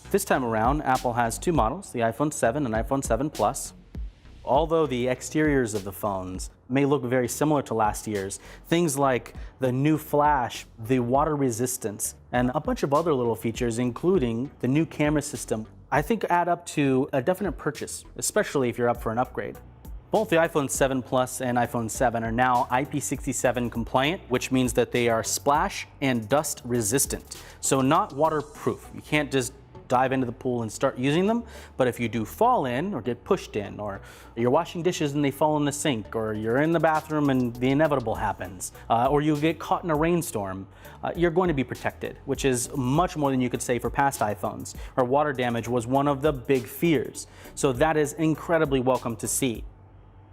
This time around, Apple has two models, the iPhone 7 and iPhone 7 Plus. Although the exteriors of the phones may look very similar to last year's, things like the new flash, the water resistance, and a bunch of other little features, including the new camera system, I think add up to a definite purchase, especially if you're up for an upgrade. Both the iPhone 7 Plus and iPhone 7 are now IP67 compliant, which means that they are splash and dust resistant. So not waterproof. You can't just dive into the pool and start using them, but if you do fall in or get pushed in, or you're washing dishes and they fall in the sink, or you're in the bathroom and the inevitable happens, or you get caught in a rainstorm, you're going to be protected, which is much more than you could say for past iPhones, where water damage was one of the big fears. So that is incredibly welcome to see.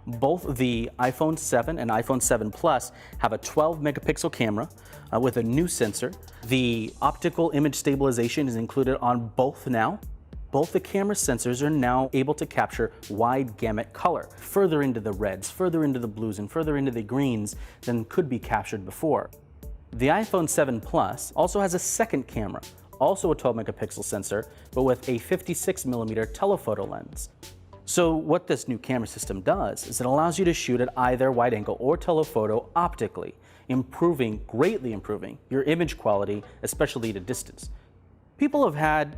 Both the iPhone 7 and iPhone 7 Plus have a 12 megapixel camera with a new sensor. The optical image stabilization is included on both now. Both the camera sensors are now able to capture wide gamut color, further into the reds, further into the blues, and further into the greens than could be captured before. The iPhone 7 Plus also has a second camera, also a 12 megapixel sensor, but with a 56mm telephoto lens. So what this new camera system does is it allows you to shoot at either wide angle or telephoto optically, greatly improving your image quality, especially at a distance. People have had,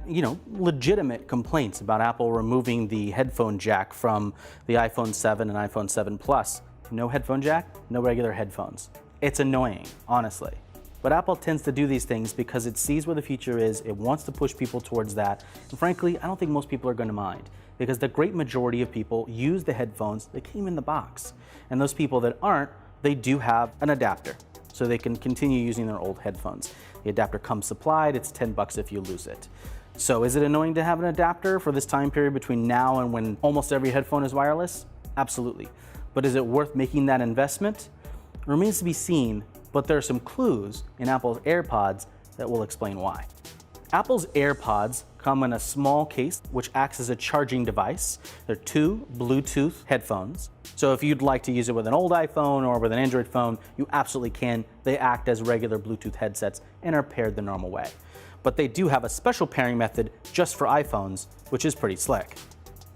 legitimate complaints about Apple removing the headphone jack from the iPhone 7 and iPhone 7 Plus. No headphone jack, no regular headphones. It's annoying, honestly. But Apple tends to do these things because it sees where the future is, it wants to push people towards that, and frankly, I don't think most people are going to mind, because the great majority of people use the headphones that came in the box. And those people that aren't, they do have an adapter, so they can continue using their old headphones. The adapter comes supplied, it's $10 if you lose it. So is it annoying to have an adapter for this time period between now and when almost every headphone is wireless? Absolutely. But is it worth making that investment? It remains to be seen, but there are some clues in Apple's AirPods that will explain why. Apple's AirPods come in a small case which acts as a charging device. They're two Bluetooth headphones. So if you'd like to use it with an old iPhone or with an Android phone, you absolutely can. They act as regular Bluetooth headsets and are paired the normal way. But they do have a special pairing method just for iPhones, which is pretty slick.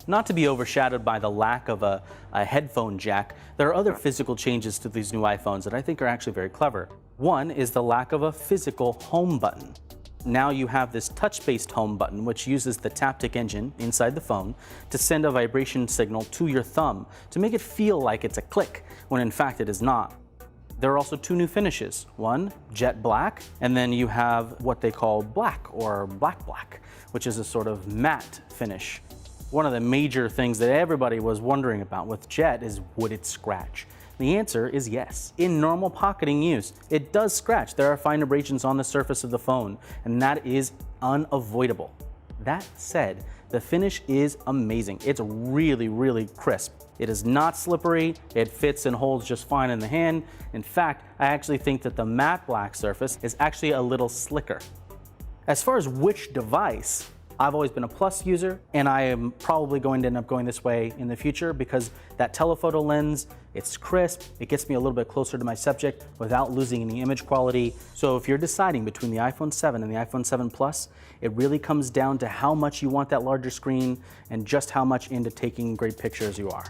Not to be overshadowed by the lack of a headphone jack, there are other physical changes to these new iPhones that I think are actually very clever. One is the lack of a physical home button. Now you have this touch-based home button, which uses the Taptic engine inside the phone to send a vibration signal to your thumb to make it feel like it's a click, when in fact it is not. There are also two new finishes. One, jet black, and then you have what they call black or black, which is a sort of matte finish. One of the major things that everybody was wondering about with jet is, would it scratch? The answer is yes. In normal pocketing use, it does scratch. There are fine abrasions on the surface of the phone, and that is unavoidable. That said, the finish is amazing. It's really, really crisp. It is not slippery. It fits and holds just fine in the hand. In fact, I actually think that the matte black surface is actually a little slicker. As far as which device, I've always been a Plus user, and I am probably going to end up going this way in the future because that telephoto lens, it's crisp, it gets me a little bit closer to my subject without losing any image quality. So if you're deciding between the iPhone 7 and the iPhone 7 Plus, it really comes down to how much you want that larger screen and just how much into taking great pictures you are.